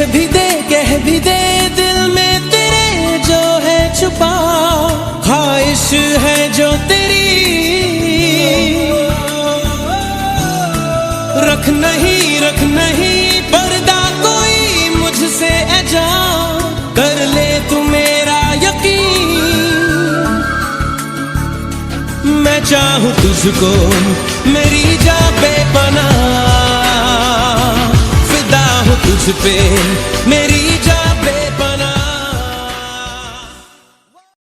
कह भी दे दिल में तेरे जो है छुपा, ख्वाहिश है जो तेरी रख नहीं पर्दा कोई मुझसे ऐजा, कर ले तू मेरा यकीन। मैं चाहूं तुझको मेरी जा बेपनाह, फिदा हूं तुझ पे मेरी जा बेपनाह।